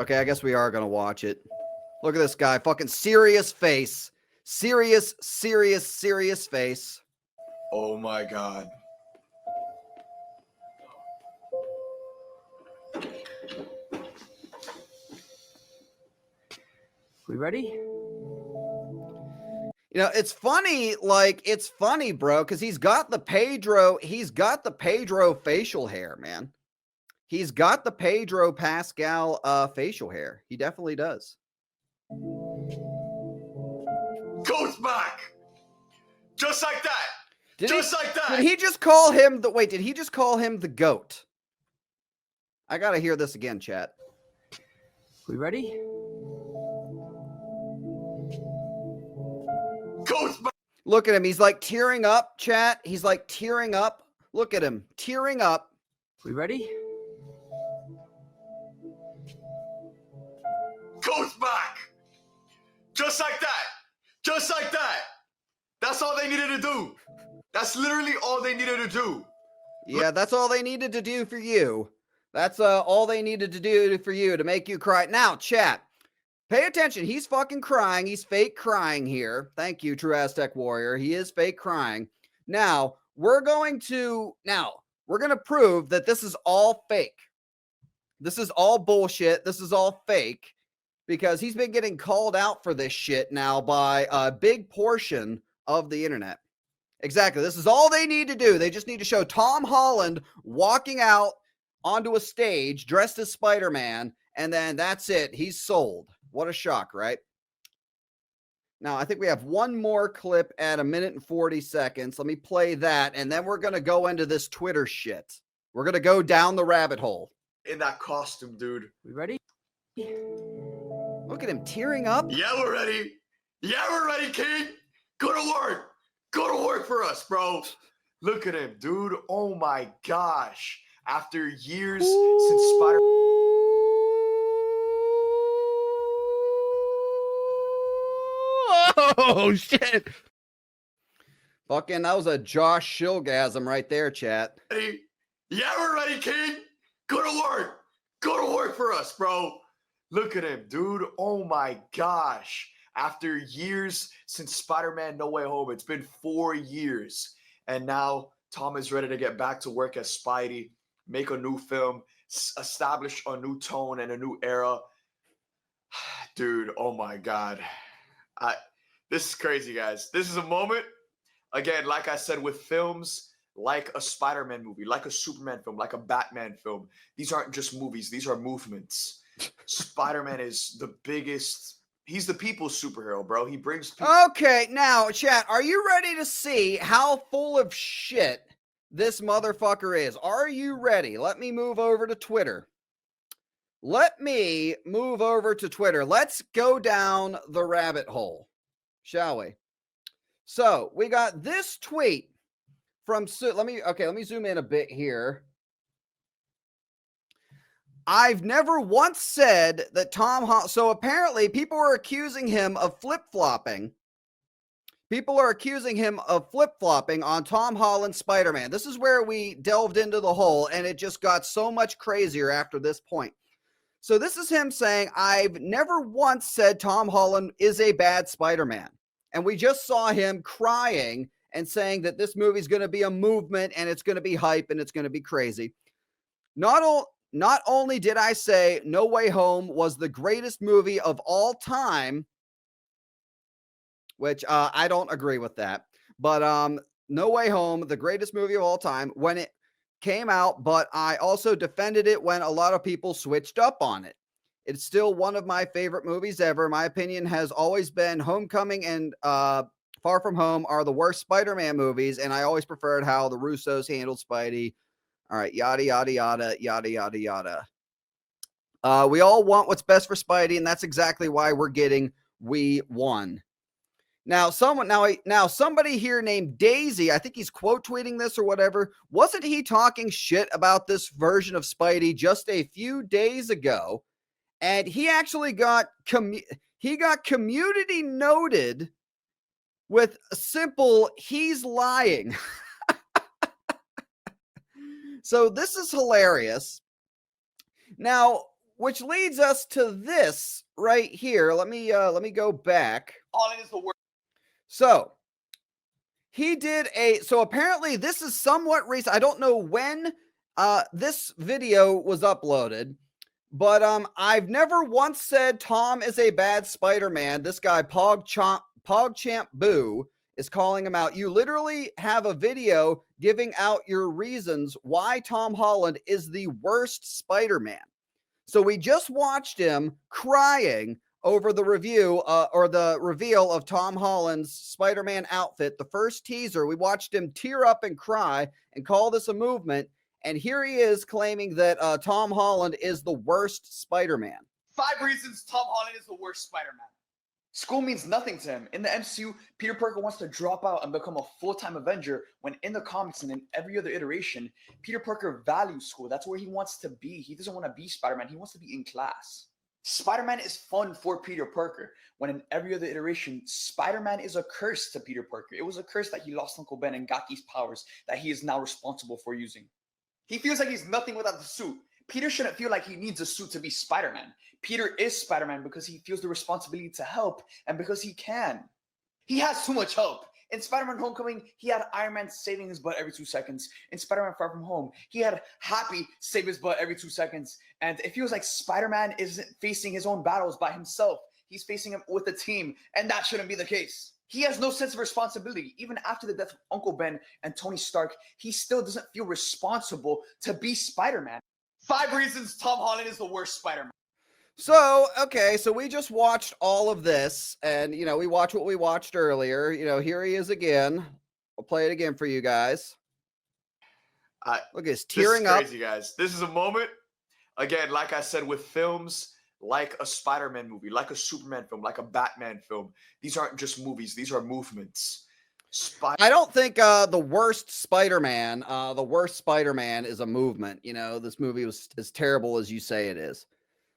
Okay, I guess we are going to watch it. Look at this guy. Fucking serious face. Serious face. Oh my God. We ready? You know, it's funny, bro, because he's got the Pedro facial hair, man. He's got the Pedro Pascal facial hair. He definitely does. Goes back. Just like that. Like that. Did he just call him did he just call him the GOAT? I gotta hear this again, chat. We ready? Goes back. Look at him. He's like tearing up, chat. He's like tearing up. Look at him. Tearing up. We ready? Goes back. Just like that. Just like that. That's all they needed to do. That's literally all they needed to do. Yeah, that's all they needed to do for you. That's all they needed to do for you to make you cry. Now, chat, pay attention. He's fucking crying. He's fake crying here. Thank you, True Aztec Warrior. He is fake crying. Now, we're going to prove that this is all fake. This is all bullshit. This is all fake because he's been getting called out for this shit now by a big portion of the internet. Exactly. This is all they need to do. They just need to show Tom Holland walking out onto a stage dressed as Spider-Man, and then that's it. He's sold. What a shock, right? Now, I think we have one more clip at 1 minute and 40 seconds. Let me play that, and then we're going to go into this Twitter shit. We're going to go down the rabbit hole. In that costume, dude. We ready? Look at him tearing up. Yeah, we're ready. Yeah, we're ready, King. Go to work. Go to work for us, bro. Look at him, dude. Oh my gosh. After years since Spider... Oh, shit. Fucking, that was a Josh Shillgasm right there, chat. Yeah, we're ready, King. Go to work. Go to work for us, bro. Look at him, dude. Oh my gosh. After years since Spider-Man No Way Home, it's been 4 years. And now Tom is ready to get back to work as Spidey, make a new film, establish a new tone and a new era. Dude, oh my God. This is crazy, guys. This is a moment, again, like I said, with films like a Spider-Man movie, like a Superman film, like a Batman film. These aren't just movies. These are movements. Spider-Man is the biggest... He's the people's superhero, bro. He brings people... Okay, now, chat, are you ready to see how full of shit this motherfucker is? Are you ready? Let me move over to Twitter. Let's go down the rabbit hole, shall we? So, we got this tweet from... Let me zoom in a bit here. I've never once said that Tom Holland... So apparently people are accusing him of flip-flopping. People are accusing him of flip-flopping on Tom Holland's Spider-Man. This is where we delved into the hole, and it just got so much crazier after this point. So this is him saying, I've never once said Tom Holland is a bad Spider-Man. And we just saw him crying and saying that this movie is going to be a movement, and it's going to be hype, and it's going to be crazy. Not only did I say No Way Home was the greatest movie of all time, which I don't agree with that, but No Way Home, the greatest movie of all time when it came out, but I also defended it when a lot of people switched up on it. It's still one of my favorite movies ever. My opinion has always been Homecoming and Far From Home are the worst Spider-Man movies, and I always preferred how the Russos handled Spidey. All right, yada, yada, yada, yada, yada, yada. We all want what's best for Spidey, and that's exactly why we're getting We Won. Now, somebody here named Daisy, I think he's quote tweeting this or whatever. Wasn't he talking shit about this version of Spidey just a few days ago? And he actually got community noted with a simple, he's lying. So this is hilarious. Now, which leads us to this right here. Let me go back. Holland is the worst. So he did so apparently this is somewhat recent. I don't know when this video was uploaded, but I've never once said Tom is a bad Spider-Man. This guy PogChamp Boo is calling him out. You literally have a video giving out your reasons why Tom Holland is the worst Spider-Man. So we just watched him crying over the review or the reveal of Tom Holland's Spider-Man outfit, the first teaser. We watched him tear up and cry and call this a movement. And here he is claiming that Tom Holland is the worst Spider-Man. 5 reasons Tom Holland is the worst Spider-Man. School means nothing to him. In the MCU, Peter Parker wants to drop out and become a full-time Avenger, when in the comics and in every other iteration, Peter Parker values school. That's where he wants to be. He doesn't want to be Spider-Man. He wants to be in class. Spider-Man is fun for Peter Parker, when in every other iteration, Spider-Man is a curse to Peter Parker. It was a curse that he lost Uncle Ben and got these powers that he is now responsible for using. He feels like he's nothing without the suit. Peter shouldn't feel like he needs a suit to be Spider-Man. Peter is Spider-Man because he feels the responsibility to help and because he can. He has too much help. In Spider-Man Homecoming, he had Iron Man saving his butt every 2 seconds. In Spider-Man Far From Home, he had Happy save his butt every 2 seconds. And it feels like Spider-Man isn't facing his own battles by himself. He's facing them with a team, and that shouldn't be the case. He has no sense of responsibility. Even after the death of Uncle Ben and Tony Stark, he still doesn't feel responsible to be Spider-Man. 5 reasons Tom Holland is the worst Spider-Man. So, okay, so we just watched all of this, and, you know, we watched what we watched earlier. You know, here he is again. I'll play it again for you guys. Look, he's tearing up. This is crazy, guys. This is a moment, again, like I said, with films like a Spider-Man movie, like a Superman film, like a Batman film. These aren't just movies. These are movements. I don't think the worst Spider-Man is a movement. You know, this movie was as terrible as you say it is.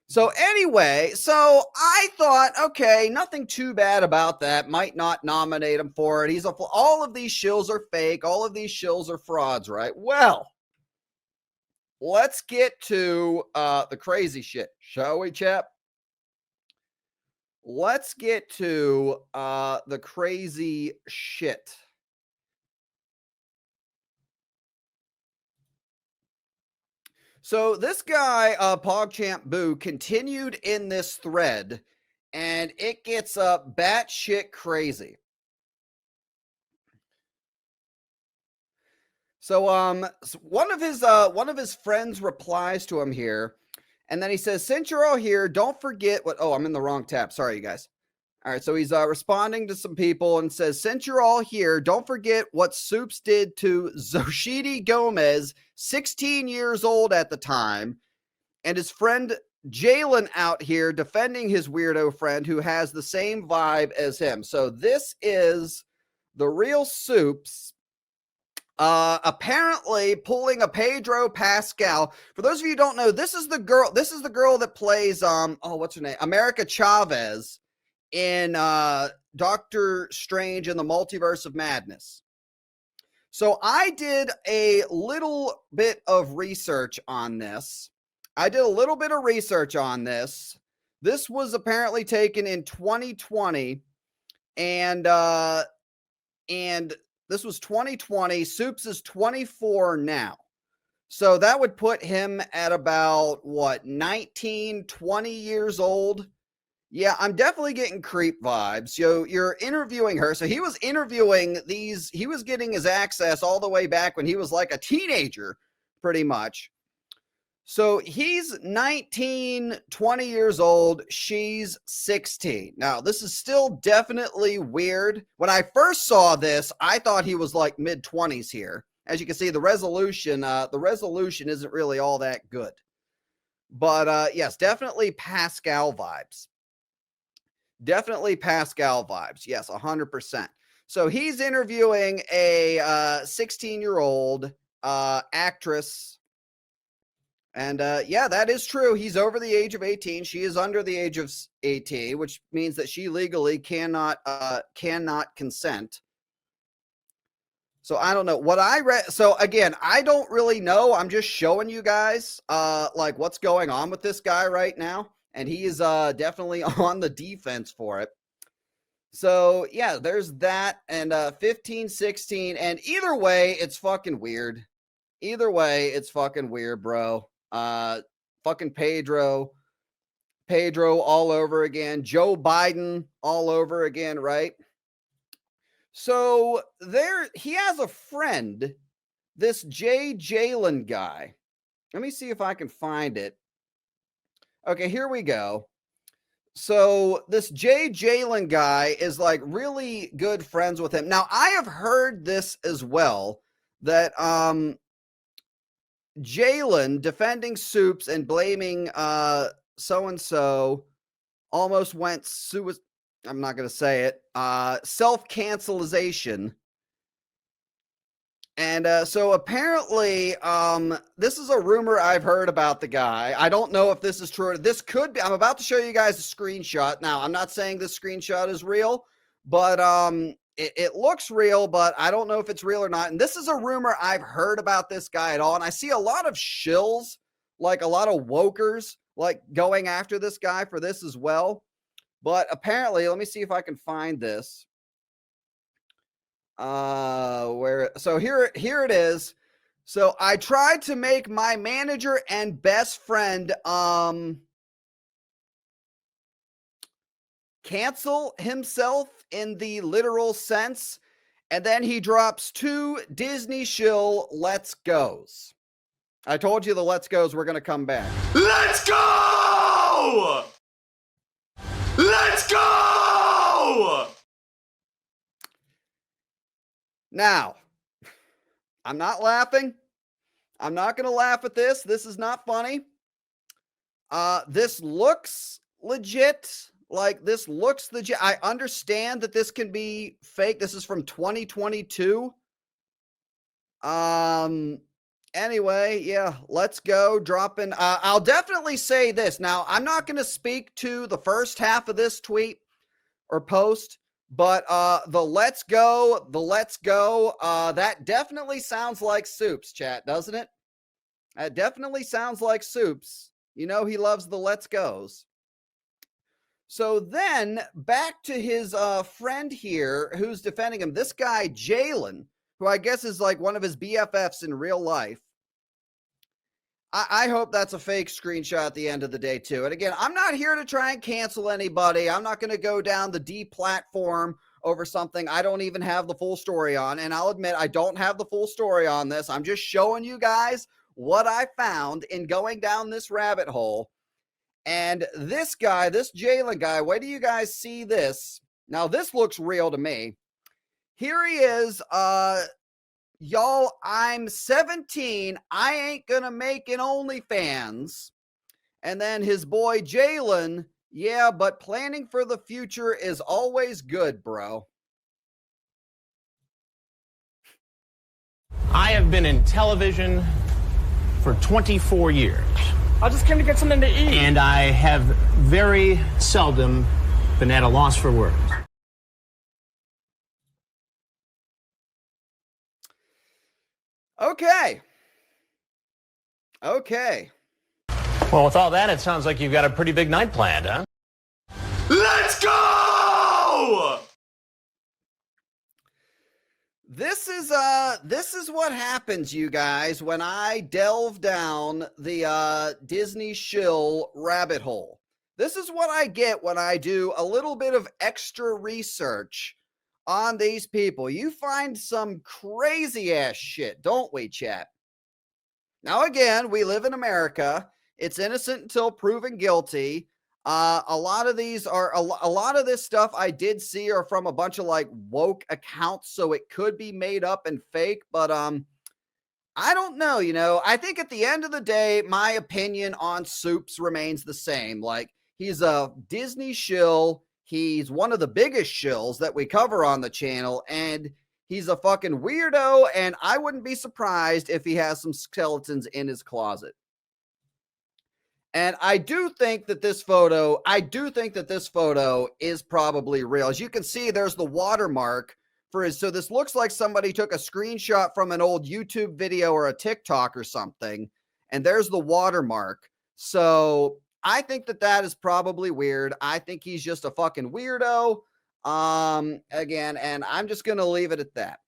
So anyway, so I thought, okay, nothing too bad about that. Might not nominate him for it. All of these shills are fake. All of these shills are frauds, right? Well, let's get to the crazy shit, shall we, chap? Let's get to the crazy shit. So this guy, PogChamp Boo, continued in this thread, and it gets batshit crazy. So one of his friends replies to him here, and then he says, "Since you're all here, don't forget what." Oh, I'm in the wrong tab. Sorry, you guys. All right, so he's responding to some people and says, "Since you're all here, don't forget what Supes did to Zoshidi Gomez, 16 years old at the time, and his friend Jalen out here defending his weirdo friend who has the same vibe as him." So this is the real Supes, apparently pulling a Pedro Pascal. For those of you who don't know, this is the girl that plays what's her name? America Chavez in Doctor Strange and the Multiverse of Madness. So I did a little bit of research on this. This was apparently taken in 2020, and this was 2020. Supes is 24 now. So that would put him at about, 19, 20 years old. Yeah, I'm definitely getting creep vibes. So you're interviewing her. So he was interviewing he was getting his access all the way back when he was like a teenager, pretty much. So he's 19, 20 years old. She's 16. Now, this is still definitely weird. When I first saw this, I thought he was like mid-20s here. As you can see, the resolution isn't really all that good. But yes, definitely Pascal vibes. Definitely Pascal vibes. Yes, 100%. So he's interviewing a 16-year-old actress. And yeah, that is true. He's over the age of 18. She is under the age of 18, which means that she legally cannot consent. So I don't know what I read. So again, I don't really know. I'm just showing you guys like what's going on with this guy right now. And he is definitely on the defense for it. So yeah, there's that. And 15, 16. And either way, it's fucking weird. Either way, it's fucking weird, bro. Fucking Pedro all over again. Joe Biden all over again, right? So there, he has a friend, this Jalen Guy. Let me see if I can find it. Okay, here we go. So this Jalen Guy is like really good friends with him. Now I have heard this as well, that Jalen defending Supes and blaming so-and-so almost went suicide. I'm not going to say it. Self-cancelization. And so apparently, this is a rumor I've heard about the guy. I don't know if this is true. This could be. I'm about to show you guys a screenshot. Now, I'm not saying this screenshot is real, but it looks real, but I don't know if it's real or not. And this is a rumor I've heard about this guy at all. And I see a lot of shills, like a lot of wokers, like going after this guy for this as well. But apparently, let me see if I can find this. So here it is. So I tried to make my manager and best friend cancel himself in the literal sense, and then he drops 2 Disney shill let's goes. I told you the let's goes were going to come back. Let's go! Let's go! Now, I'm not laughing. I'm not going to laugh at this. This is not funny. This looks legit. Like, this looks legit. I understand that this can be fake. This is from 2022. Anyway, yeah, let's go. Dropping. I'll definitely say this. Now, I'm not going to speak to the first half of this tweet or post, but the let's go, that definitely sounds like Supes, chat, doesn't it? That definitely sounds like Supes. You know he loves the let's goes. So then back to his friend here who's defending him, this guy Jalen, who I guess is like one of his BFFs in real life. I hope that's a fake screenshot at the end of the day, too. And again, I'm not here to try and cancel anybody. I'm not going to go down the D-platform over something I don't even have the full story on. And I'll admit, I don't have the full story on this. I'm just showing you guys what I found in going down this rabbit hole. And this guy, this Jalen guy, wait till you guys see this. Now, this looks real to me. Here he is, y'all, I'm 17. I ain't gonna make an OnlyFans. And then his boy Jalen, yeah, but planning for the future is always good, bro. I have been in television for 24 years. I just came to get something to eat. And I have very seldom been at a loss for words. Okay. Okay. Well, with all that, it sounds like you've got a pretty big night planned, huh? Let's go! This is what happens, you guys, when I delve down the Disney shill rabbit hole. This is what I get when I do a little bit of extra research on these people. You find some crazy ass shit, don't we, chat? Now, again, we live in America. It's innocent until proven guilty. A lot of these are a lot of this stuff I did see are from a bunch of like woke accounts, so it could be made up and fake, but I don't know, you know. I think at the end of the day, my opinion on Supes remains the same. Like, he's a Disney shill. He's one of the biggest shills that we cover on the channel, and he's a fucking weirdo, and I wouldn't be surprised if he has some skeletons in his closet. And I do think that this photo is probably real. As you can see, there's the watermark for his. So this looks like somebody took a screenshot from an old YouTube video or a TikTok or something, and there's the watermark. So I think that is probably weird. I think he's just a fucking weirdo. Again, and I'm just going to leave it at that.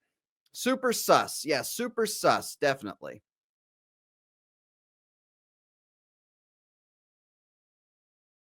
Super sus. Yeah, super sus, definitely.